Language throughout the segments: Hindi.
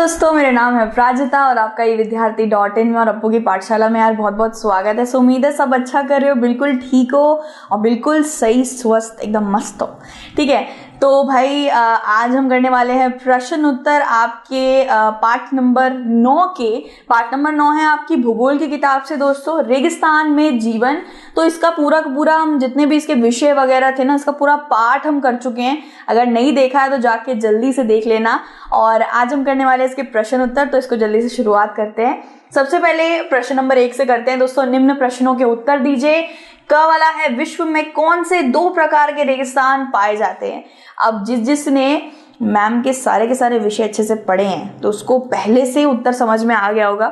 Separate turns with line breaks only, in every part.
दोस्तों, मेरा नाम है प्राजिता और आपका ये विद्यार्थी.in में और अप्पू की पाठशाला में यार बहुत बहुत स्वागत है। सो उम्मीद है सब अच्छा कर रहे हो, बिल्कुल ठीक हो और बिल्कुल सही स्वस्थ एकदम मस्त हो। ठीक है, तो भाई आज हम करने वाले हैं प्रश्न उत्तर आपके पाठ नंबर 9 के। पाठ नंबर 9 है आपकी भूगोल की किताब से दोस्तों, रेगिस्तान में जीवन। तो इसका पूरा पूरा हम जितने भी इसके विषय वगैरह थे ना, इसका पूरा पाठ हम कर चुके हैं। अगर नहीं देखा है तो जाके जल्दी से देख लेना। और आज हम करने वाले हैं इसके प्रश्न उत्तर, तो इसको जल्दी से शुरुआत करते हैं। सबसे पहले प्रश्न नंबर 1 से करते हैं दोस्तों। निम्न प्रश्नों के उत्तर दीजिए। क वाला है, विश्व में कौन से 2 प्रकार के रेगिस्तान पाए जाते हैं। अब जिसने मैम के सारे विषय अच्छे से पढ़े हैं तो उसको पहले से उत्तर समझ में आ गया होगा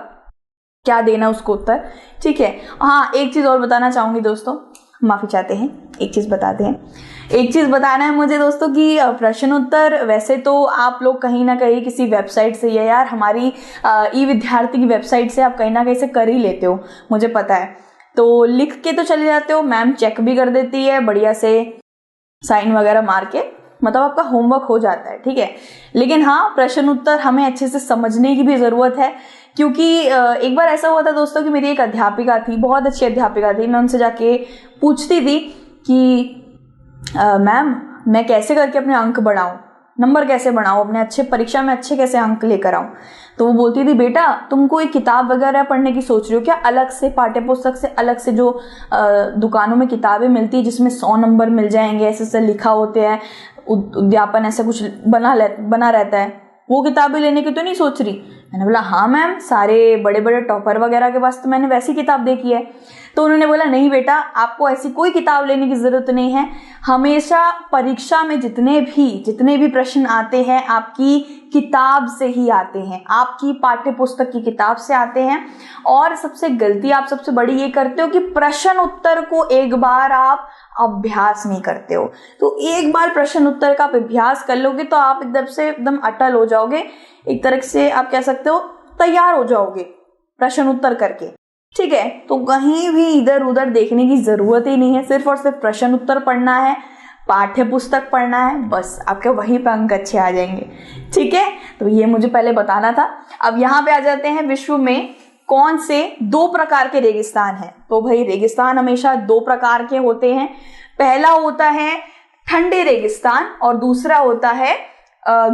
क्या देना उसको उत्तर। ठीक है, हाँ एक चीज और बताना चाहूंगी दोस्तों, माफी चाहते हैं, एक चीज बताते हैं। एक चीज बताना है मुझे दोस्तों कि प्रश्न उत्तर वैसे तो आप लोग कहीं ना कहीं किसी वेबसाइट से या यार हमारी ई विद्यार्थी की वेबसाइट से आप कहीं ना कहीं से कर ही लेते हो, मुझे पता है। तो लिख के तो चले जाते हो, मैम चेक भी कर देती है बढ़िया से, साइन वगैरह मार के, मतलब आपका होमवर्क हो जाता है। ठीक है, लेकिन हाँ प्रश्न उत्तर हमें अच्छे से समझने की भी जरूरत है, क्योंकि एक बार ऐसा हुआ था दोस्तों कि मेरी एक अध्यापिका थी, बहुत अच्छी अध्यापिका थी। मैं उनसे जाके पूछती थी कि मैम मैं कैसे करके अपने अंक बढ़ाऊं, नंबर कैसे बढ़ाऊं, अपने अच्छे परीक्षा में अच्छे कैसे अंक लेकर आऊं। तो वो बोलती थी, बेटा तुम कोई किताब वगैरह पढ़ने की सोच रही हो क्या, अलग से पाठ्य पुस्तक से अलग से जो दुकानों में किताबें मिलती है जिसमें 100 नंबर मिल जाएंगे, ऐसे लिखा होते हैं, उद्यापन ऐसा कुछ बना रहता है, वो किताबें लेने की तो नहीं सोच रही। मैंने बोला हाँ मैम, सारे बड़े बड़े टॉपर वगैरह के पास तो मैंने वैसी किताब देखी है। तो उन्होंने बोला नहीं बेटा, आपको ऐसी कोई किताब लेने की जरूरत नहीं है। हमेशा परीक्षा में जितने भी प्रश्न आते हैं आपकी किताब से ही आते हैं, आपकी पाठ्य पुस्तक की किताब से आते हैं। और सबसे गलती आप सबसे बड़ी ये करते हो कि प्रश्न उत्तर को एक बार आप अभ्यास नहीं करते हो। तो एक बार प्रश्न उत्तर का आप अभ्यास कर लोगे तो आप एकदम अटल हो जाओगे, एक तरह से आप कह सकते हो तैयार हो जाओगे प्रश्न उत्तर करके। ठीक है, तो कहीं भी इधर उधर देखने की जरूरत ही नहीं है, सिर्फ और सिर्फ प्रश्न उत्तर पढ़ना है, पाठ्य पुस्तक पढ़ना है, बस आपके वहीं पे अंक अच्छे आ जाएंगे। ठीक है, तो ये मुझे पहले बताना था। अब यहाँ पे आ जाते हैं, विश्व में कौन से 2 प्रकार के रेगिस्तान हैं। तो भाई रेगिस्तान हमेशा 2 प्रकार के होते हैं। पहला होता है ठंडे रेगिस्तान और दूसरा होता है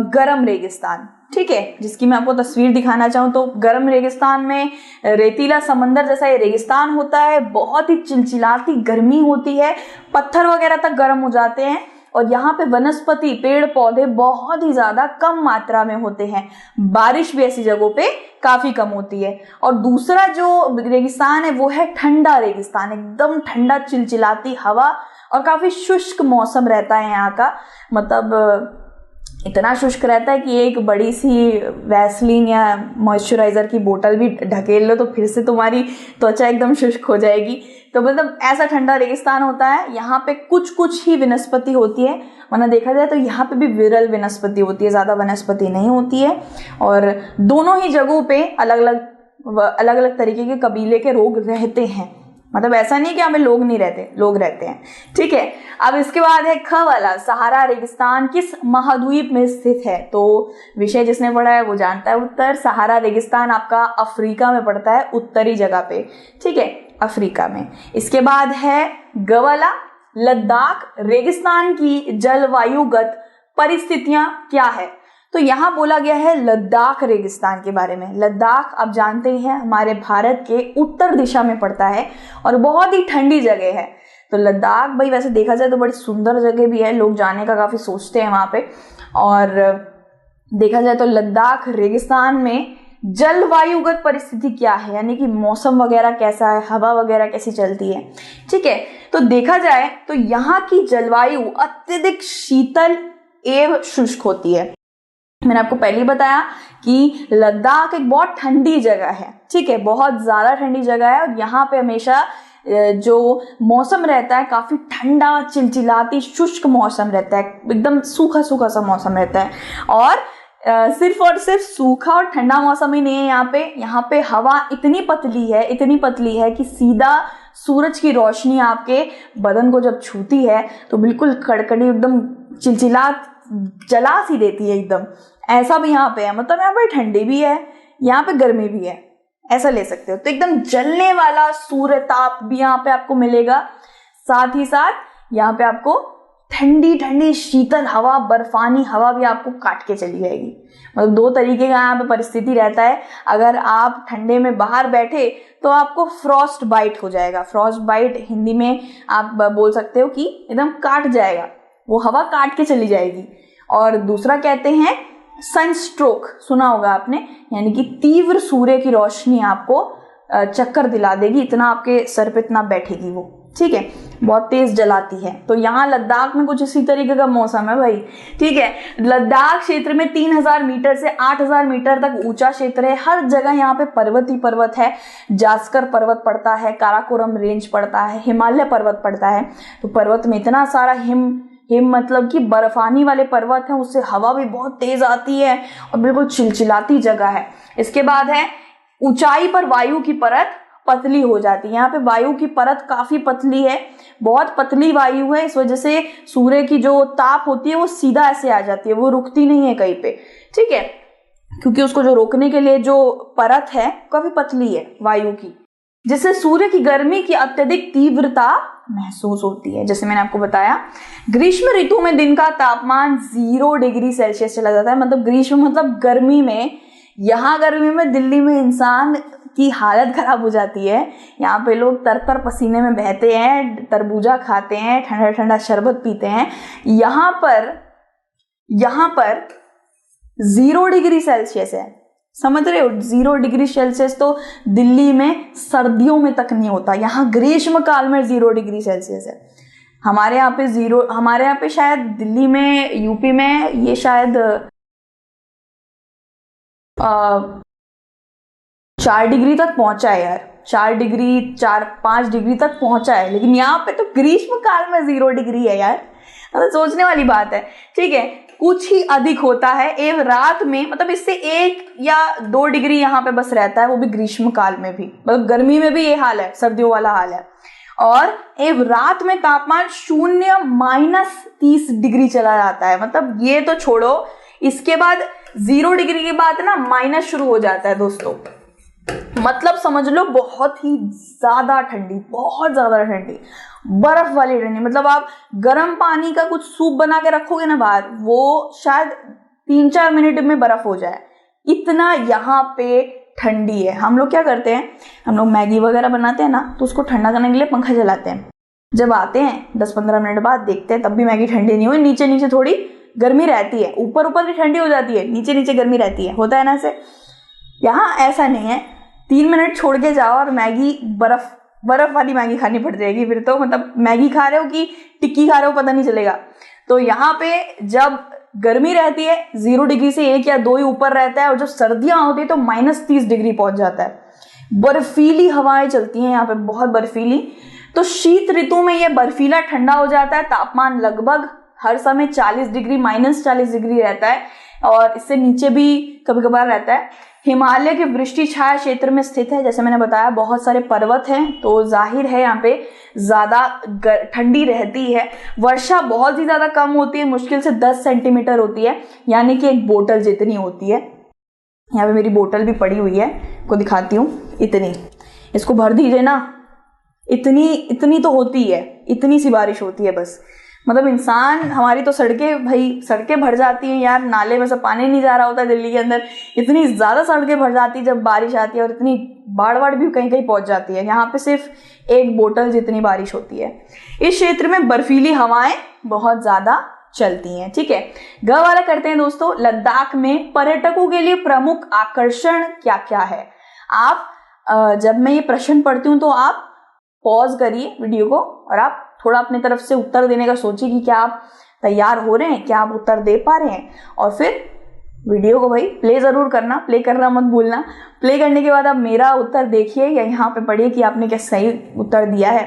गर्म रेगिस्तान। ठीक है, जिसकी मैं आपको तस्वीर दिखाना चाहूँ तो गर्म रेगिस्तान में रेतीला समंदर जैसा ये रेगिस्तान होता है, बहुत ही चिलचिलाती गर्मी होती है, पत्थर वगैरह तक गर्म हो जाते हैं और यहाँ पे वनस्पति पेड़ पौधे बहुत ही ज्यादा कम मात्रा में होते हैं। बारिश भी ऐसी जगहों पे काफी कम होती है। और दूसरा जो रेगिस्तान है वो है ठंडा रेगिस्तान, एकदम ठंडा चिलचिलाती हवा और काफी शुष्क मौसम रहता है यहाँ का। मतलब इतना शुष्क रहता है कि एक बड़ी सी वैसलीन या मॉइस्चराइजर की बोतल भी ढकेल लो तो फिर से तुम्हारी त्वचा एकदम शुष्क हो जाएगी। तो मतलब ऐसा ठंडा रेगिस्तान होता है। यहाँ पे कुछ ही वनस्पति होती है, वरना देखा जाए तो यहाँ पे भी विरल वनस्पति होती है, ज्यादा वनस्पति नहीं होती है। और दोनों ही जगहों पे अलग अलग तरीके के कबीले के रोग रहते हैं। मतलब ऐसा नहीं कि हमें लोग नहीं रहते, लोग रहते हैं। ठीक है, अब इसके बाद है ख वाला, सहारा रेगिस्तान किस महाद्वीप में स्थित है। तो विषय जिसने पढ़ा है वो जानता है उत्तर। सहारा रेगिस्तान आपका अफ्रीका में पड़ता है, उत्तरी जगह पे। ठीक है, अफ्रीका में। इसके बाद है ग वाला, लद्दाख रेगिस्तान की जलवायुगत परिस्थितियां क्या है। तो यहाँ बोला गया है लद्दाख रेगिस्तान के बारे में। लद्दाख आप जानते ही हैं हमारे भारत के उत्तर दिशा में पड़ता है और बहुत ही ठंडी जगह है। तो लद्दाख भाई वैसे देखा जाए तो बड़ी सुंदर जगह भी है, लोग जाने का काफी सोचते हैं वहां पे। और देखा जाए तो लद्दाख रेगिस्तान में जलवायुगत परिस्थिति क्या है, यानी कि मौसम वगैरह कैसा है, हवा वगैरह कैसी चलती है। ठीक है, तो देखा जाए तो यहाँ की जलवायु अत्यधिक शीतल एवं शुष्क होती है। मैंने आपको पहले ही बताया कि लद्दाख एक बहुत ठंडी जगह है। ठीक है, बहुत ज्यादा ठंडी जगह है और यहाँ पे हमेशा जो मौसम रहता है काफी ठंडा चिलचिलाती शुष्क मौसम रहता है, एकदम सूखा सा मौसम रहता है। और सिर्फ और सिर्फ सूखा और ठंडा मौसम ही नहीं है यहाँ पे हवा इतनी पतली है कि सीधा सूरज की रोशनी आपके बदन को जब छूती है तो बिल्कुल कड़कड़ी एकदम चिलचिला जला सी देती है एकदम, ऐसा भी यहाँ पे है, मतलब यहाँ पे ठंडी भी है, यहाँ पे गर्मी भी है, ऐसा ले सकते हो। तो एकदम जलने वाला सूर्य ताप भी यहाँ पे आपको मिलेगा, साथ ही साथ यहाँ पे आपको ठंडी ठंडी शीतल हवा, बर्फानी हवा भी आपको काट के चली जाएगी। मतलब दो तरीके का यहाँ पे परिस्थिति रहता है। अगर आप ठंडे में बाहर बैठे तो आपको फ्रॉस्ट बाइट हो जाएगा। फ्रॉस्ट बाइट हिंदी में आप बोल सकते हो कि एकदम काट जाएगा, वो हवा काट के चली जाएगी। और दूसरा कहते हैं सनस्ट्रोक, सुना होगा आपने, यानी कि तीव्र सूर्य की रोशनी आपको चक्कर दिला देगी, इतना आपके सर पे इतना बैठेगी वो, ठीक है, बहुत तेज जलाती है। तो यहाँ लद्दाख में कुछ इसी तरीके का मौसम है भाई, ठीक है। लद्दाख क्षेत्र में 3000 मीटर से 8000 मीटर तक ऊंचा क्षेत्र है। हर जगह यहाँ पे पर्वत ही पर्वत है। जास्कर पर्वत पड़ता है, काराकोरम रेंज पड़ता है, हिमालय पर्वत पड़ता है। तो पर्वत में इतना सारा हिम मतलब कि बर्फानी वाले पर्वत है, उससे हवा भी बहुत तेज आती है और बिल्कुल चिलचिलाती जगह है। इसके बाद है ऊंचाई पर वायु की परत पतली हो जाती है। यहाँ पे वायु की परत काफी पतली है, बहुत पतली वायु है, इस वजह से सूर्य की जो ताप होती है वो सीधा ऐसे आ जाती है, वो रुकती नहीं है कहीं पे, ठीक है, क्योंकि उसको जो रोकने के लिए जो परत है काफी पतली है वायु की, जिससे सूर्य की गर्मी की अत्यधिक तीव्रता महसूस होती है। जैसे मैंने आपको बताया, ग्रीष्म ऋतु में दिन का तापमान 0 डिग्री सेल्सियस चला जाता है। मतलब ग्रीष्म मतलब गर्मी में, यहाँ गर्मी में दिल्ली में इंसान की हालत खराब हो जाती है। यहाँ पे लोग तर पसीने में बहते हैं, तरबूजा खाते हैं, ठंडा ठंडा शरबत पीते हैं। यहाँ पर 0 डिग्री सेल्सियस है, समझ रहे हो? 0 डिग्री सेल्सियस तो दिल्ली में सर्दियों में तक नहीं होता, यहाँ ग्रीष्म काल में 0 डिग्री सेल्सियस है। हमारे यहाँ पे शायद दिल्ली में, यूपी में ये शायद 4 डिग्री तक पहुंचा है यार, 4-5 डिग्री तक पहुंचा है, लेकिन यहाँ पे तो ग्रीष्म काल में 0 डिग्री है यार। मतलब सोचने वाली बात है, ठीक है। कुछ ही अधिक होता है एवं रात में, मतलब इससे 1 या 2 डिग्री यहाँ पे बस रहता है, वो भी ग्रीष्म काल में भी। मतलब गर्मी में भी ये हाल है, सर्दियों वाला हाल है। और एवं रात में तापमान 0 -30 डिग्री चला जाता है। मतलब ये तो छोड़ो, इसके बाद 0 डिग्री के बाद ना माइनस शुरू हो जाता है दोस्तों। मतलब समझ लो बहुत ही ज्यादा ठंडी, बहुत ज्यादा ठंडी, बर्फ वाली ठंडी। मतलब आप गर्म पानी का कुछ सूप बना के रखोगे ना बाहर, वो शायद 3-4 मिनट में बर्फ हो जाए, इतना यहाँ पे ठंडी है। हम लोग क्या करते हैं, हम लोग मैगी वगैरह बनाते हैं ना, तो उसको ठंडा करने के लिए पंखा चलाते हैं। जब आते हैं 10-15 मिनट बाद देखते हैं, तब भी मैगी ठंडी नहीं हुई, नीचे नीचे थोड़ी गर्मी रहती है, ऊपर ऊपर भी ठंडी हो जाती है, नीचे नीचे गर्मी रहती है, होता है ना ऐसे। यहाँ ऐसा नहीं है, 3 मिनट छोड़ के जाओ और मैगी बर्फ वाली मैगी खानी पड़ जाएगी फिर तो। मतलब मैगी खा रहे हो कि टिक्की खा रहे हो पता नहीं चलेगा। तो यहाँ पे जब गर्मी रहती है 0 डिग्री से 1 या 2 ही ऊपर रहता है, और जब सर्दियां होती है तो -30 डिग्री पहुंच जाता है। बर्फीली हवाएं चलती हैं यहाँ पे, बहुत बर्फीली। तो शीत ऋतु में ये बर्फीला ठंडा हो जाता है। तापमान लगभग हर समय 40 डिग्री, -40 डिग्री रहता है, और इससे नीचे भी कभी कभार रहता है। हिमालय के वृष्टि छाया क्षेत्र में स्थित है, जैसे मैंने बताया बहुत सारे पर्वत हैं, तो जाहिर है यहाँ पे ज्यादा ठंडी रहती है। वर्षा बहुत ही ज्यादा कम होती है, मुश्किल से 10 सेंटीमीटर होती है, यानी कि एक बोतल जितनी होती है। यहाँ पे मेरी बोतल भी पड़ी हुई है, को दिखाती हूँ, इतनी, इसको भर दीजिए ना, इतनी तो होती है, इतनी सी बारिश होती है बस। मतलब इंसान, हमारी तो सड़कें भर जाती हैं यार, नाले में से पानी नहीं जा रहा होता दिल्ली के अंदर, इतनी ज्यादा सड़कें भर जाती है जब बारिश आती है, और इतनी बाढ़ भी कहीं कहीं पहुंच जाती है। यहाँ पे सिर्फ एक बोतल जितनी बारिश होती है। इस क्षेत्र में बर्फीली हवाएं बहुत ज्यादा चलती हैं, ठीक है। ग वाला करते हैं दोस्तों, लद्दाख में पर्यटकों के लिए प्रमुख आकर्षण क्या क्या है। आप जब मैं ये प्रश्न पढ़ती हूँ तो आप पॉज करिए वीडियो को, और आप थोड़ा अपनी तरफ से उत्तर देने का सोचिए कि क्या आप तैयार हो रहे हैं, क्या आप उत्तर दे पा रहे हैं। और फिर वीडियो को भाई प्ले जरूर करना, प्ले करना मत भूलना। प्ले करने के बाद आप मेरा उत्तर देखिए या यहाँ पे पढ़िए कि आपने क्या सही उत्तर दिया है,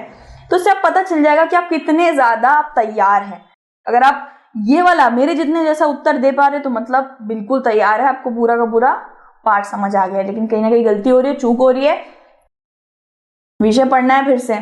तो इससे आप पता चल जाएगा कि आप कितने ज्यादा आप तैयार हैं। अगर आप ये वाला मेरे जितने जैसा उत्तर दे पा रहे तो मतलब बिल्कुल तैयार है, आपको पूरा का पूरा पाठ समझ आ गया है। लेकिन कहीं ना कहीं गलती हो रही है, चूक हो रही है, विषय पढ़ना है फिर से,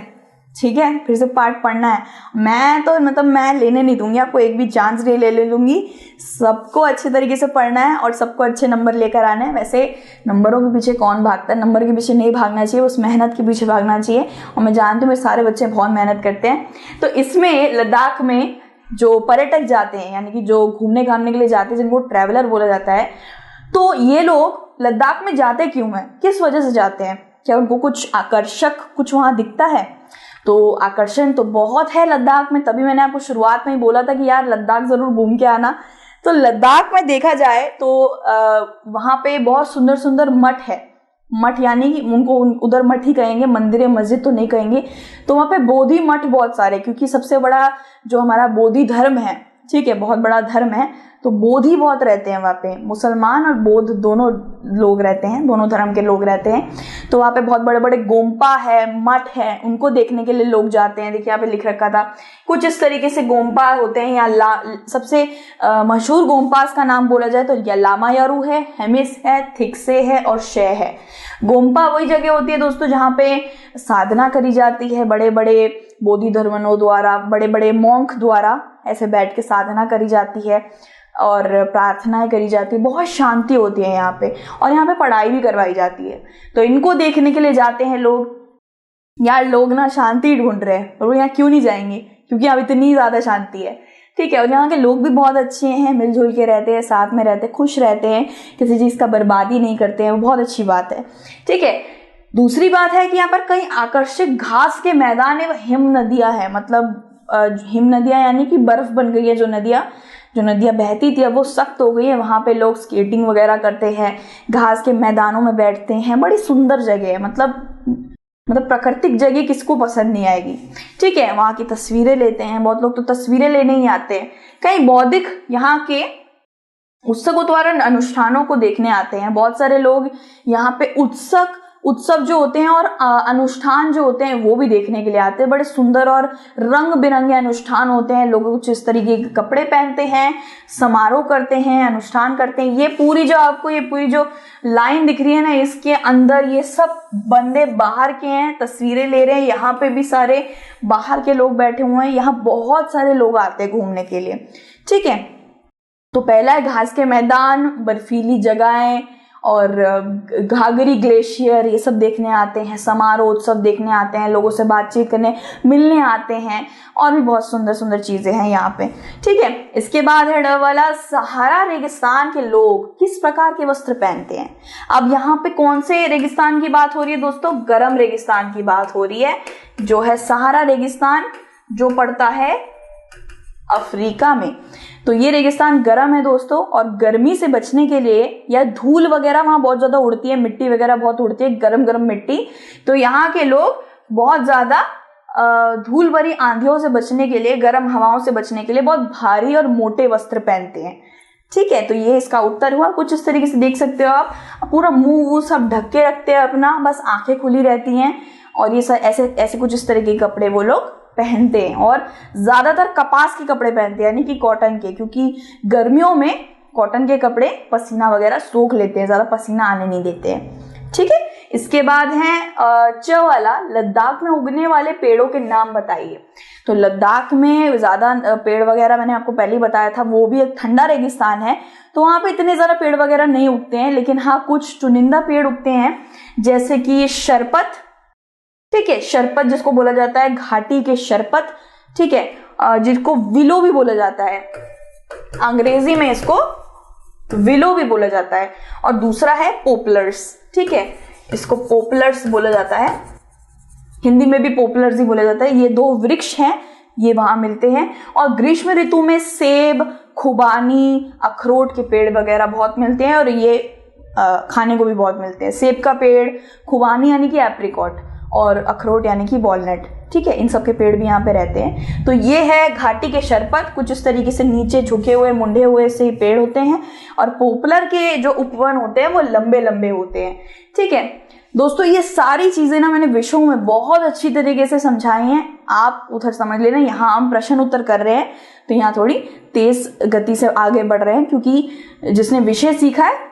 ठीक है, फिर से पार्ट पढ़ना है। मैं तो मतलब मैं लेने नहीं दूंगी आपको, एक भी चांस नहीं ले लूंगी। सबको अच्छे तरीके से पढ़ना है और सबको अच्छे नंबर लेकर आना है। वैसे नंबरों के पीछे कौन भागता है, नंबर के पीछे नहीं भागना चाहिए, उस मेहनत के पीछे भागना चाहिए। और मैं जानती हूँ मेरे सारे बच्चे बहुत मेहनत करते हैं। तो इसमें लद्दाख में जो पर्यटक जाते हैं, यानी कि जो घूमने घामने के लिए जाते हैं, जिनको ट्रैवलर बोला जाता है, तो ये लोग लद्दाख में जाते क्यों हैं, किस वजह से जाते हैं? क्या उनको कुछ आकर्षक कुछ वहाँ दिखता है? तो आकर्षण तो बहुत है लद्दाख में, तभी मैंने आपको शुरुआत में ही बोला था कि यार लद्दाख ज़रूर घूम के आना। तो लद्दाख में देखा जाए तो वहाँ पे बहुत सुंदर सुंदर मठ है। मठ यानी कि उनको उधर मठ ही कहेंगे, मंदिर मस्जिद तो नहीं कहेंगे। तो वहाँ पे बोधि मठ बहुत सारे, क्योंकि सबसे बड़ा जो हमारा बोधि धर्म है, ठीक है, बहुत बड़ा धर्म है, तो बोधि बहुत रहते हैं वहाँ पे। मुसलमान और बौद्ध दोनों लोग रहते हैं, दोनों धर्म के लोग रहते हैं। तो वहाँ पे बहुत बड़े बड़े गोम्पा है, मठ है, उनको देखने के लिए लोग जाते हैं। देखिए यहाँ पे लिख रखा था कुछ इस तरीके से गोम्पा होते हैं। यहाँ सबसे मशहूर गोम्पास का नाम बोला जाए तो लामायारू है, हेमिस है, थिक्से है और शे है। गोम्पा वही जगह होती है दोस्तों जहाँ पे साधना करी जाती है, बड़े बड़े बोधि धर्मों द्वारा, बड़े बड़े मॉन्क द्वारा ऐसे बैठ के साधना करी जाती है और प्रार्थनाएं करी जाती है। बहुत शांति होती है यहाँ पे, और यहाँ पे पढ़ाई भी करवाई जाती है। तो इनको देखने के लिए जाते हैं लोग। यार लोग ना शांति ढूंढ रहे हैं, और वो यहाँ क्यों नहीं जाएंगे, क्योंकि यहाँ इतनी ज़्यादा शांति है, ठीक है। और यहाँ के लोग भी बहुत अच्छे हैं, मिलजुल के रहते हैं, साथ में रहते हैं, खुश रहते हैं, किसी चीज़ का बर्बादी नहीं करते हैं, वो बहुत अच्छी बात है, ठीक है। दूसरी बात है कि यहाँ पर कई आकर्षक घास के मैदान एवं हिम नदियाँ हैं। मतलब हिम नदियाँ यानी कि बर्फ बन गई है, जो नदियाँ बहती थी अब वो सख्त हो गई है। वहाँ पे लोग स्केटिंग वगैरह करते हैं, घास के मैदानों में बैठते हैं। बड़ी सुंदर जगह है, मतलब प्राकृतिक जगह किसको पसंद नहीं आएगी, ठीक है। वहाँ की तस्वीरें लेते हैं, बहुत लोग तो तस्वीरें लेने ही आते हैं। कई बौद्धिक यहाँ के उत्सवों द्वारा अनुष्ठानों को देखने आते हैं। बहुत सारे लोग यहाँ पे उत्सव जो होते हैं और अनुष्ठान जो होते हैं वो भी देखने के लिए आते हैं। बड़े सुंदर और रंग बिरंगे अनुष्ठान होते हैं। लोग कुछ इस तरीके के कपड़े पहनते हैं, समारोह करते हैं, अनुष्ठान करते हैं। ये पूरी जो लाइन दिख रही है ना, इसके अंदर ये सब बंदे बाहर के हैं, तस्वीरें ले रहे हैं। यहाँ पे भी सारे बाहर के लोग बैठे हुए हैं। यहाँ बहुत सारे लोग आते हैं घूमने के लिए, ठीक है। तो पहला है घास के मैदान, बर्फीली जगहें और घाघरी ग्लेशियर, ये सब देखने आते हैं। समारोह उत्सव देखने आते हैं, लोगों से बातचीत करने मिलने आते हैं, और भी बहुत सुंदर सुंदर चीजें हैं यहाँ पे, ठीक है। इसके बाद है ड वाला, सहारा रेगिस्तान के लोग किस प्रकार के वस्त्र पहनते हैं। अब यहाँ पे कौन से रेगिस्तान की बात हो रही है दोस्तों? गर्म रेगिस्तान की बात हो रही है, जो है सहारा रेगिस्तान, जो पड़ता है अफ्रीका में। तो ये रेगिस्तान गर्म है दोस्तों, और गर्मी से बचने के लिए, या धूल वगैरह वहां बहुत ज्यादा उड़ती है, मिट्टी वगैरह बहुत उड़ती है, गरम मिट्टी, तो यहाँ के लोग बहुत ज्यादा धूल भरी आंधियों से बचने के लिए, गर्म हवाओं से बचने के लिए बहुत भारी और मोटे वस्त्र पहनते हैं, ठीक है। तो ये इसका उत्तर हुआ। कुछ इस तरीके से देख सकते हो आप, पूरा मुंह वो सब ढक के रखते हैं अपना, बस आंखें खुली रहती हैं, और ये सब ऐसे कुछ इस तरह के कपड़े वो लोग पहनते हैं। और ज्यादातर कपास के कपड़े पहनते हैं, यानी कि कॉटन के, क्योंकि गर्मियों में कॉटन के कपड़े पसीना वगैरह सोख लेते हैं, ज्यादा पसीना आने नहीं देते हैं, ठीक है। इसके बाद है च वाला, लद्दाख में उगने वाले पेड़ों के नाम बताइए। तो लद्दाख में ज्यादा पेड़ वगैरह मैंने आपको पहले ही बताया था, वो भी एक ठंडा रेगिस्तान है, तो वहां पे इतने ज्यादा पेड़ वगैरह नहीं उगते हैं, लेकिन हाँ कुछ चुनिंदा पेड़ उगते हैं, जैसे कि शरपत, ठीक है। शरपत जिसको बोला जाता है घाटी के शरपत, ठीक है, जिसको विलो भी बोला जाता है, अंग्रेजी में इसको विलो भी बोला जाता है। और दूसरा है पोपलर्स, ठीक है, इसको पोपलर्स बोला जाता है, हिंदी में भी पोपलर्स ही बोला जाता है। ये दो वृक्ष हैं, ये वहां मिलते हैं। और ग्रीष्म ऋतु में सेब, खुबानी, अखरोट के पेड़ वगैरह बहुत मिलते हैं, और ये खाने को भी बहुत मिलते हैं। सेब का पेड़, खुबानी यानी कि एप्रिकॉट, और अखरोट यानी कि वॉलनट, ठीक है, इन सब के पेड़ भी यहाँ पे रहते हैं। तो ये है घाटी के शरपत, कुछ इस तरीके से नीचे झुके हुए मुंडे हुए से पेड़ होते हैं। और पोपलर के जो उपवन होते हैं वो लंबे लंबे होते हैं, ठीक है। दोस्तों ये सारी चीजें ना मैंने विषयों में बहुत अच्छी तरीके से समझाई हैं, आप उधर समझ लेना। यहाँ हम प्रश्न उत्तर कर रहे हैं, तो यहाँ थोड़ी तेज गति से आगे बढ़ रहे हैं, क्योंकि जिसने विषय सीखा है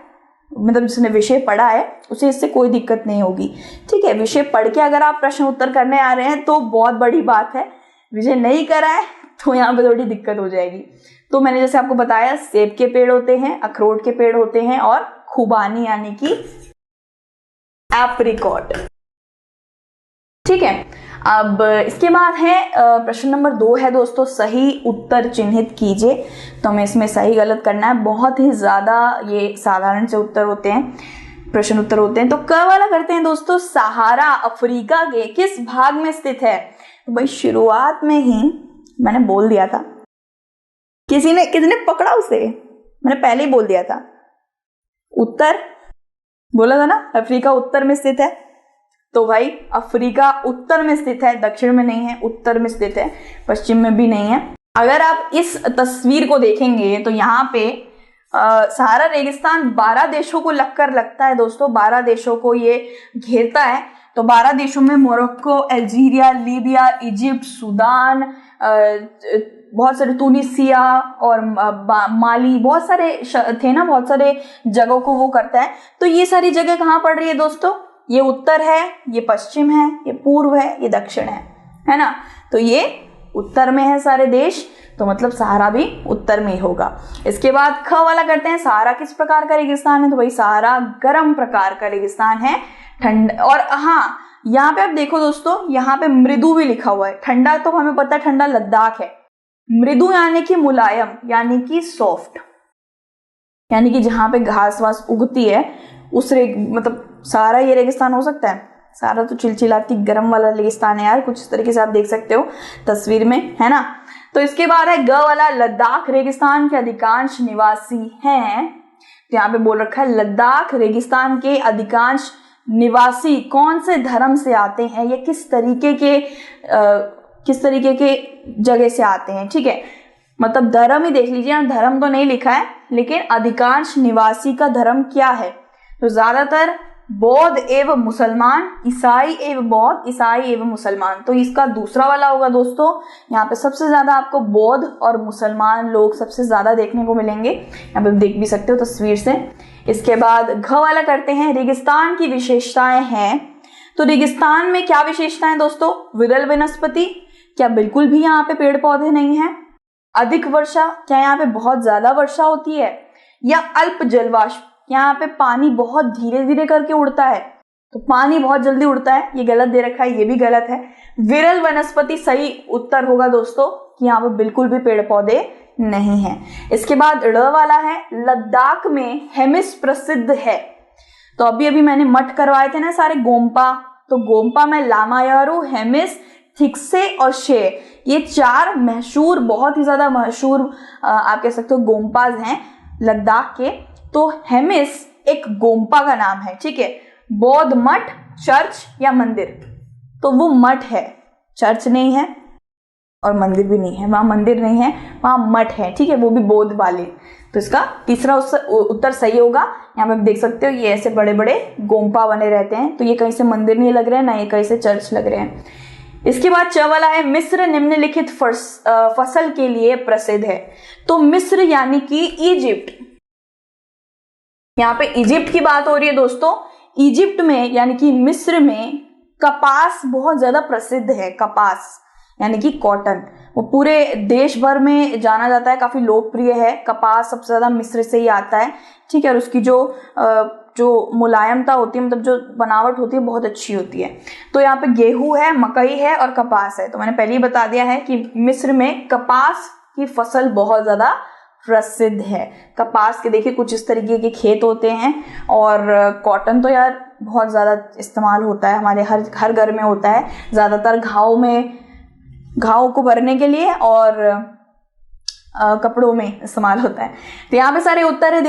मतलब जिसने विषय पढ़ा है उसे इससे कोई दिक्कत नहीं होगी। ठीक है, विषय पढ़ के अगर आप प्रश्न उत्तर करने आ रहे हैं तो बहुत बड़ी बात है, विषय नहीं करा है तो यहाँ पे थोड़ी दिक्कत हो जाएगी। तो मैंने जैसे आपको बताया, सेब के पेड़ होते हैं, अखरोट के पेड़ होते हैं और खुबानी यानी कि एप्रिकॉट। ठीक है, अब इसके बाद है प्रश्न नंबर 2 है दोस्तों, सही उत्तर चिन्हित कीजिए। तो हमें इसमें सही गलत करना है। बहुत ही ज्यादा ये साधारण से उत्तर होते हैं, प्रश्न उत्तर होते हैं। तो क वाला करते हैं दोस्तों, सहारा अफ्रीका के किस भाग में स्थित है? तो भाई शुरुआत में ही मैंने बोल दिया था, किसने पकड़ा उसे, मैंने पहले ही बोल दिया था, उत्तर बोला था ना, अफ्रीका उत्तर में स्थित है। तो भाई अफ्रीका उत्तर में स्थित है, दक्षिण में नहीं है, उत्तर में स्थित है, पश्चिम में भी नहीं है। अगर आप इस तस्वीर को देखेंगे तो यहाँ पे सहारा रेगिस्तान 12 देशों को लगता है दोस्तों, 12 देशों को ये घेरता है। तो 12 देशों में Morocco, Algeria, Libya, Egypt, Sudan, बहुत सारे, तुनिसिया और माली, बहुत सारे थे ना, बहुत सारे जगहों को वो करता है। तो ये सारी जगह कहाँ पड़ रही है दोस्तों? ये उत्तर है, ये पश्चिम है, ये पूर्व है, ये दक्षिण है ना। तो ये उत्तर में है सारे देश, तो मतलब सहारा भी उत्तर में ही होगा। इसके बाद ख वाला करते हैं, सहारा किस प्रकार का रेगिस्तान है? तो भाई सहारा गर्म प्रकार का रेगिस्तान है, ठंड। और हाँ, यहाँ पे आप देखो दोस्तों, यहाँ पे मृदु भी लिखा हुआ है। ठंडा तो हमें पता है, ठंडा लद्दाख है। मृदु यानी कि मुलायम, यानी कि सॉफ्ट, यानी कि जहां पे घास वास उगती है उस मतलब सारा ये रेगिस्तान हो सकता है? सारा तो चिलचिलाती गर्म वाला रेगिस्तान है यार, कुछ इस तरीके से आप देख सकते हो तस्वीर में, है ना। तो इसके बाद है ग वाला, लद्दाख रेगिस्तान के अधिकांश निवासी हैं। तो यहाँ पे बोल रखा है लद्दाख रेगिस्तान के अधिकांश निवासी कौन से धर्म से आते हैं, या किस तरीके के जगह से आते हैं। ठीक है, मतलब धर्म ही देख लीजिए, धर्म तो नहीं लिखा है, लेकिन अधिकांश निवासी का धर्म क्या है? तो ज्यादातर बौद्ध एवं मुसलमान, ईसाई एवं बौद्ध, ईसाई एवं मुसलमान। तो इसका दूसरा वाला होगा दोस्तों। यहाँ पे सबसे ज्यादा आपको बौद्ध और मुसलमान लोग सबसे ज्यादा देखने को मिलेंगे, यहाँ पे देख भी सकते हो तस्वीर से। इसके बाद घ वाला करते हैं, रेगिस्तान की विशेषताएं हैं। तो रेगिस्तान में क्या विशेषताएं दोस्तों? विरल वनस्पति, क्या बिल्कुल भी यहाँ पे पेड़ पौधे नहीं है? अधिक वर्षा, क्या यहाँ पे बहुत ज्यादा वर्षा होती है? या अल्प जलवाष्प, यहाँ पे पानी बहुत धीरे धीरे करके उड़ता है, तो पानी बहुत जल्दी उड़ता है, ये गलत दे रखा है, ये भी गलत है। विरल वनस्पति सही उत्तर होगा दोस्तों, कि यहाँ पे बिल्कुल भी पेड़ पौधे नहीं है। इसके बाद ड़ वाला है, लद्दाख में हेमिस प्रसिद्ध है। तो अभी मैंने मठ करवाए थे ना सारे गोम्पा, तो गोम्पा में लामायारू, हेमिस, थिक्से और शे, ये 4 मशहूर, बहुत ही ज्यादा मशहूर आप कह सकते हो गोम्पाज हैं लद्दाख के। तो हेमिस एक गोम्पा का नाम है। ठीक है, बौद्ध मठ, चर्च या मंदिर? तो वो मठ है, चर्च नहीं है और मंदिर भी नहीं है, वहां मंदिर नहीं है, वहां मठ है। ठीक है, वो भी बौद्ध वाले। तो इसका तीसरा उत्तर सही होगा। यहाँ पे देख सकते हो ये ऐसे बड़े बड़े गोम्पा बने रहते हैं, तो ये कहीं से मंदिर नहीं लग रहे हैं, ना ये कहीं से चर्च लग रहे हैं। इसके बाद च वाला है, मिस्र निम्नलिखित फसल के लिए प्रसिद्ध है। तो मिस्र यानी कि इजिप्ट, यहाँ पे इजिप्ट की बात हो रही है दोस्तों। इजिप्ट में यानी कि मिस्र में कपास बहुत ज्यादा प्रसिद्ध है। कपास यानी कि कॉटन, वो पूरे देश भर में जाना जाता है, काफी लोकप्रिय है। कपास सबसे ज्यादा मिस्र से ही आता है। ठीक है, और उसकी जो मुलायमता होती है, मतलब जो बनावट होती है, बहुत अच्छी होती है। तो यहाँ पे गेहूं है, मकई है और कपास है। तो मैंने पहले ही बता दिया है कि मिस्र में कपास की फसल बहुत ज्यादा प्रसिद्ध है। कपास के देखिए कुछ इस तरीके के खेत होते हैं, और कॉटन तो यार बहुत ज्यादा इस्तेमाल होता है, हमारे हर घर में होता है, ज्यादातर घाव को भरने के लिए और कपड़ों में इस्तेमाल होता है। तो यहाँ पे सारे उत्तर है,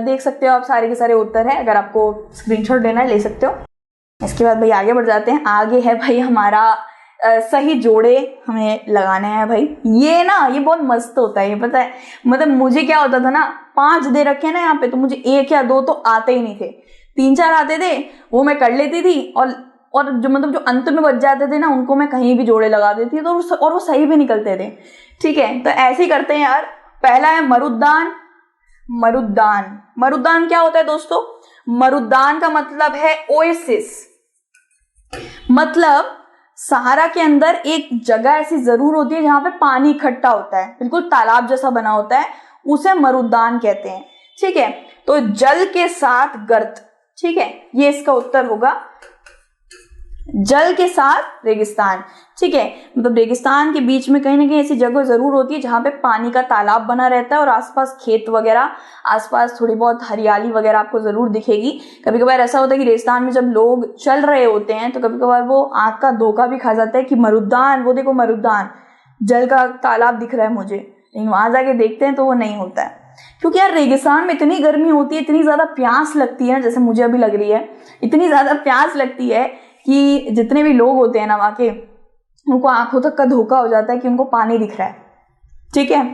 देख सकते हो आप, सारे के सारे उत्तर है। अगर आपको स्क्रीनशॉट लेना है ले सकते हो। इसके बाद भाई आगे बढ़ जाते हैं। आगे है भाई हमारा सही जोड़े हमें लगाने हैं भाई। ये बहुत मस्त होता है, ये पता है। मतलब मुझे क्या होता था ना, 5 दे रखे ना यहाँ पे, तो मुझे 1 या 2 तो आते ही नहीं थे, 3-4 आते थे, वो मैं कर लेती थी। और जो अंत में बच जाते थे ना, उनको मैं कहीं भी जोड़े लगा देती थी, तो और वो सही भी निकलते थे। ठीक है, तो ऐसे ही करते हैं यार। पहला है मरुद्दान। मरुद्दान क्या होता है दोस्तों? मरुद्यान का मतलब है ओएसिस, मतलब सहारा के अंदर एक जगह ऐसी जरूर होती है जहां पे पानी इकट्ठा होता है, बिल्कुल तालाब जैसा बना होता है, उसे मरुद्यान कहते हैं। ठीक है, तो जल के साथ गर्त, ठीक है, ये इसका उत्तर होगा, जल के साथ रेगिस्तान। ठीक है, मतलब रेगिस्तान के बीच में कहीं ना कहीं ऐसी जगह जरूर होती है जहां पे पानी का तालाब बना रहता है और आसपास खेत वगैरह, आसपास थोड़ी बहुत हरियाली वगैरह आपको जरूर दिखेगी। कभी कभार ऐसा होता है कि रेगिस्तान में जब लोग चल रहे होते हैं तो कभी कभार वो आंख का धोखा भी खा जाता है कि मरुद्यान, वो देखो मरुद्यान, जल का तालाब दिख रहा है मुझे, लेकिन वहां जाके देखते हैं तो वो नहीं होता है। क्योंकि यार रेगिस्तान में इतनी गर्मी होती है, इतनी ज्यादा प्यास लगती है, जैसे मुझे अभी लग रही है, इतनी ज्यादा प्यास लगती है कि जितने भी लोग होते हैं ना वहां के, उनको आंखों तक का धोखा हो जाता है कि उनको पानी दिख रहा है। ठीक है,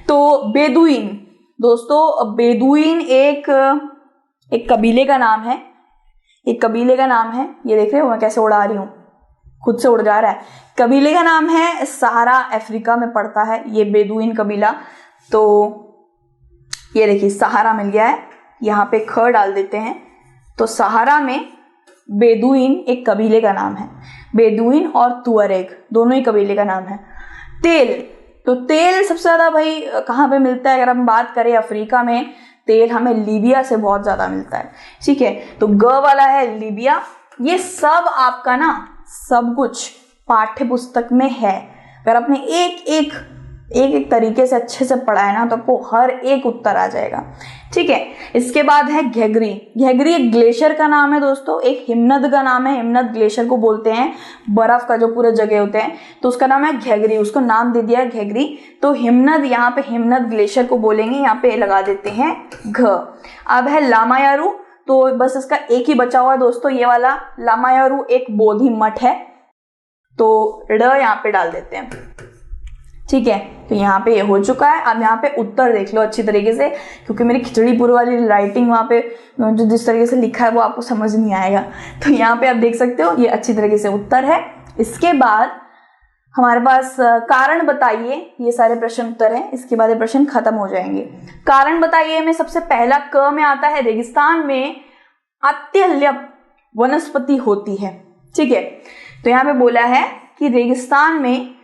तो बेदुइन दोस्तों, बेदुइन एक कबीले का नाम है, एक कबीले का नाम है। ये देख रहे हो मैं कैसे उड़ा रही हूँ, खुद से उड़ जा रहा है। कबीले का नाम है, सहारा अफ्रीका में पड़ता है ये बेदुइन कबीला। तो ये देखिए सहारा मिल गया है, यहाँ पे ख डाल देते हैं, तो सहारा में बेदुइन एक कबीले का नाम है। बेदुइन और तुअरेग दोनों ही कबीले का नाम है। तेल, तो तेल सबसे ज्यादा भाई कहाँ पे मिलता है, अगर हम बात करें अफ्रीका में, तेल हमें लीबिया से बहुत ज्यादा मिलता है। ठीक है, तो ग वाला है लीबिया। ये सब आपका ना सब कुछ पाठ्य पुस्तक में है, अगर आपने एक एक तरीके से अच्छे से पढ़ा है ना तो आपको हर एक उत्तर आ जाएगा। ठीक है, इसके बाद है घेगरी। घेगरी एक ग्लेशियर का नाम है दोस्तों, एक हिमनद का नाम है। हिमनद ग्लेशियर को बोलते हैं, बर्फ का जो पूरे जगह होते हैं, तो उसका नाम है घेगरी, उसको नाम दे दिया है घेगरी। तो हिमनद, यहाँ पे हिमनद ग्लेशियर को बोलेंगे, यहाँ पे लगा देते हैं घ। अब है लामायारू, तो बस इसका एक ही बचा हुआ है दोस्तों, ये वाला लामायारू एक बोधि मठ है, तो ड यहाँ पे डाल देते हैं। ठीक है, तो यहाँ पे ये हो चुका है। अब यहाँ पे उत्तर देख लो अच्छी तरीके से, क्योंकि मेरी खिचड़ी पूरी वाली राइटिंग वहाँ पे जो जिस तरीके से लिखा है वो आपको समझ नहीं आएगा, तो यहाँ पे आप देख सकते हो ये अच्छी तरीके से उत्तर है। इसके बाद हमारे पास कारण बताइए, ये सारे प्रश्न उत्तर हैं, इसके बाद ये प्रश्न खत्म हो जाएंगे। कारण बताइए में सबसे पहला क में आता है, रेगिस्तान में अत्यल्प वनस्पति होती है। ठीक है, तो यहाँ पे बोला है कि रेगिस्तान में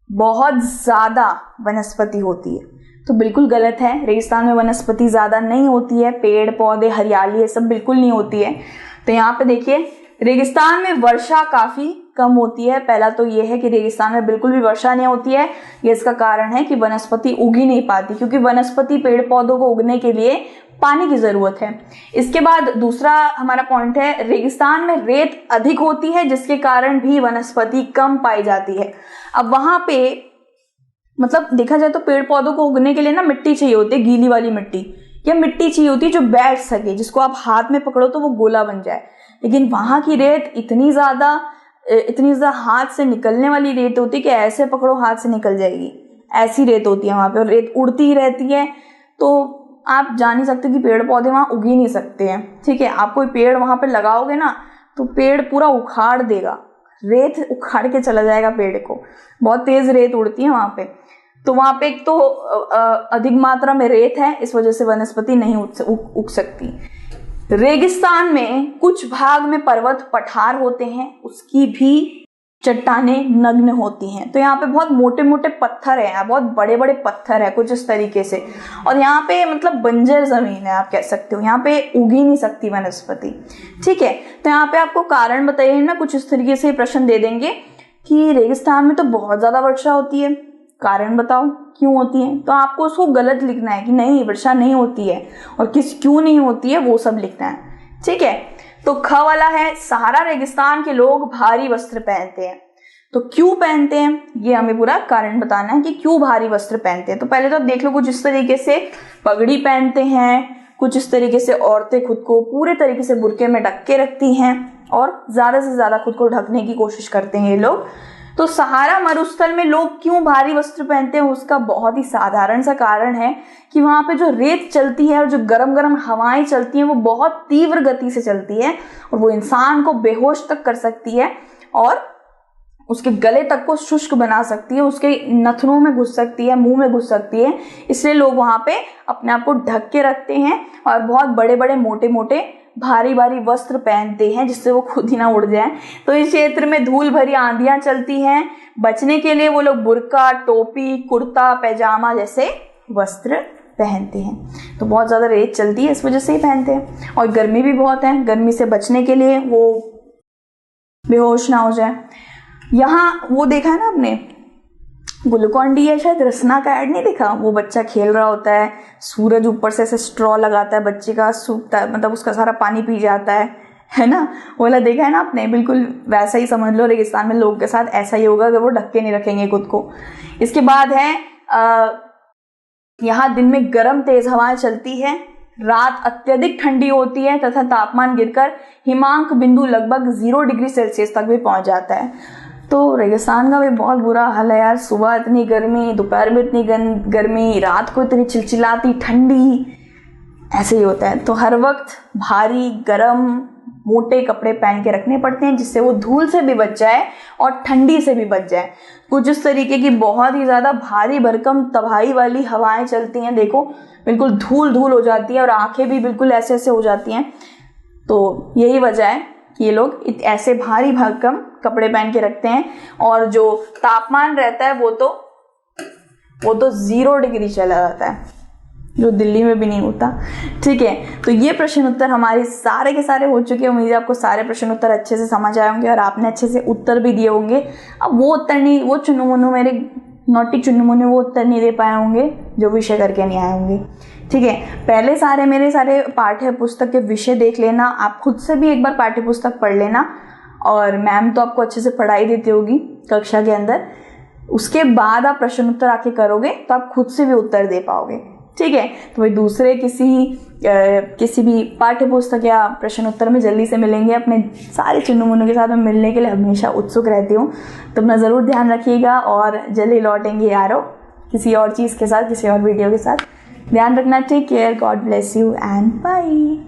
बहुत ज्यादा वनस्पति होती है, तो बिल्कुल गलत है। रेगिस्तान में वनस्पति ज्यादा नहीं होती है, पेड़ पौधे हरियाली ये सब बिल्कुल नहीं होती है। तो यहाँ पे देखिए रेगिस्तान में वर्षा काफी कम होती है। पहला तो ये है कि रेगिस्तान में बिल्कुल भी वर्षा नहीं होती है, ये इसका कारण है कि वनस्पति उग ही नहीं पाती, क्योंकि वनस्पति पेड़ पौधों को उगने के लिए पानी की जरूरत है। इसके बाद दूसरा हमारा पॉइंट है, रेगिस्तान में रेत अधिक होती है जिसके कारण भी वनस्पति कम पाई जाती है। अब वहां पे मतलब देखा जाए तो पेड़ पौधों को उगने के लिए ना मिट्टी चाहिए होती है, गीली वाली मिट्टी, या मिट्टी चाहिए होती है जो बैठ सके, जिसको आप हाथ में पकड़ो तो वो गोला बन जाए। लेकिन वहां की रेत इतनी ज्यादा हाथ से निकलने वाली रेत होती है कि ऐसे पकड़ो हाथ से निकल जाएगी, ऐसी रेत होती है वहां पे, और रेत उड़ती ही रहती है, तो आप जान ही सकते कि पेड़ पौधे वहां उग ही नहीं सकते हैं। ठीक है, आप कोई पेड़ वहां पे लगाओगे ना तो पेड़ पूरा उखाड़ देगा, रेत उखाड़ के चला जाएगा पेड़ को, बहुत तेज रेत उड़ती है वहां पे। तो वहां पे एक तो अधिक मात्रा में रेत है, इस वजह से वनस्पति नहीं उग सकती। रेगिस्तान में कुछ भाग में पर्वत पठार होते हैं, उसकी भी चट्टानें नग्न होती हैं। तो यहाँ पे बहुत मोटे मोटे पत्थर है, बहुत बड़े बड़े पत्थर है कुछ इस तरीके से, और यहाँ पे मतलब बंजर जमीन है आप कह सकते हो, यहाँ पे उग ही नहीं सकती वनस्पति। ठीक है, तो यहाँ पे आपको कारण बताइए, इनमें कुछ इस तरीके से प्रश्न दे देंगे कि रेगिस्तान में तो बहुत ज्यादा वर्षा होती है, कारण बताओ क्यों होती है। तो आपको उसको गलत लिखना है कि नहीं वर्षा नहीं होती है, और क्यों नहीं होती है वो सब लिखना है। ठीक है, तो ख वाला है, सहारा रेगिस्तान के लोग भारी वस्त्र पहनते हैं। तो क्यों पहनते हैं ये हमें पूरा कारण बताना है कि क्यों भारी वस्त्र पहनते हैं। तो पहले तो देख लो, कुछ इस तरीके से पगड़ी पहनते हैं, कुछ इस तरीके से औरतें खुद को पूरे तरीके से बुर्के में ढक के रखती हैं और ज्यादा से ज्यादा खुद को ढकने की कोशिश करते हैं ये लोग। तो सहारा मरुस्थल में लोग क्यों भारी वस्त्र पहनते हैं, उसका बहुत ही साधारण सा कारण है कि वहां पे जो रेत चलती है और जो गरम गरम हवाएं चलती हैं वो बहुत तीव्र गति से चलती है, और वो इंसान को बेहोश तक कर सकती है और उसके गले तक को शुष्क बना सकती है, उसके नथनों में घुस सकती है, मुंह में घुस सकती है। इसलिए लोग वहां पे अपने आप को ढक के रखते हैं और बहुत बड़े बड़े मोटे मोटे भारी भारी वस्त्र पहनते हैं जिससे वो खुद ही ना उड़ जाए। तो इस क्षेत्र में धूल भरी आंधियां चलती हैं। बचने के लिए वो लोग बुर्का, टोपी, कुर्ता, पैजामा जैसे वस्त्र पहनते हैं। तो बहुत ज़्यादा रेत चलती है, इस वजह से ही पहनते हैं। और गर्मी भी बहुत है, गर्मी से बचने के लिए वो बेहोश ना हो जाए। यहाँ वो देखा है ना आपने, ग्लूकॉन डी है शायद, रसना का ऐड नहीं देखा? वो बच्चा खेल रहा होता है, सूरज ऊपर से ऐसे स्ट्रॉ लगाता है, बच्चे का सूखता है, मतलब उसका सारा पानी पी जाता है ना? वो वाला देखा है ना आपने? बिल्कुल वैसा ही समझ लो, रेगिस्तान में लोगों के साथ ऐसा ही होगा अगर वो ढक के नहीं रखेंगे खुद को। इसके बाद है यहाँ दिन में गर्म तेज हवाएं चलती है, रात अत्यधिक ठंडी होती है तथा तापमान गिरकर हिमांक बिंदु लगभग 0 डिग्री सेल्सियस तक भी पहुंच जाता है। तो रेगिस्तान का भी बहुत बुरा हाल है यार। सुबह इतनी गर्मी, दोपहर में इतनी गर्मी, रात को इतनी चिलचिलाती ठंडी, ऐसे ही होता है। तो हर वक्त भारी गर्म मोटे कपड़े पहन के रखने पड़ते हैं जिससे वो धूल से भी बच जाए और ठंडी से भी बच जाए। कुछ इस तरीके की बहुत ही ज़्यादा भारी भरकम तबाही वाली हवाएं चलती हैं, देखो बिल्कुल धूल धूल हो जाती है और आंखें भी बिल्कुल ऐसे ऐसे हो जाती हैं। तो यही वजह है कि ये लोग ऐसे भारी भरकम कपड़े पहन के रखते हैं। और जो तापमान रहता है वो तो 0 डिग्री चला जाता है, जो दिल्ली में भी नहीं होता। ठीक है, तो ये प्रश्न उत्तर हमारे सारे के सारे हो चुके हैं। उम्मीद है आपको सारे प्रश्न उत्तर अच्छे से समझ आए होंगे और आपने अच्छे से उत्तर भी दिए होंगे। अब वो उत्तर नहीं, वो चुन्नू मुन्नू मेरे नोटी चुन्नू मुन्नू वो उत्तर नहीं दे पाए होंगे जो विषय करके नहीं आए होंगे। ठीक है, पहले मेरे सारे पाठ्य पुस्तक के विषय देख लेना, आप खुद से भी एक बार पाठ्य पुस्तक पढ़ लेना और मैम तो आपको अच्छे से पढ़ाई देती होगी कक्षा के अंदर। उसके बाद आप प्रश्न उत्तर आके करोगे तो आप खुद से भी उत्तर दे पाओगे। ठीक है, तो भाई दूसरे किसी भी पाठ्य पुस्तक या प्रश्न उत्तर में जल्दी से मिलेंगे। अपने सारे चुन्नू मुन्नू के साथ मैं मिलने के लिए हमेशा उत्सुक रहती हूँ। तो अपना ज़रूर ध्यान रखिएगा और जल्दी लौटेंगे यारो किसी और चीज़ के साथ, किसी और वीडियो के साथ। ध्यान रखना, take care, God bless you and bye.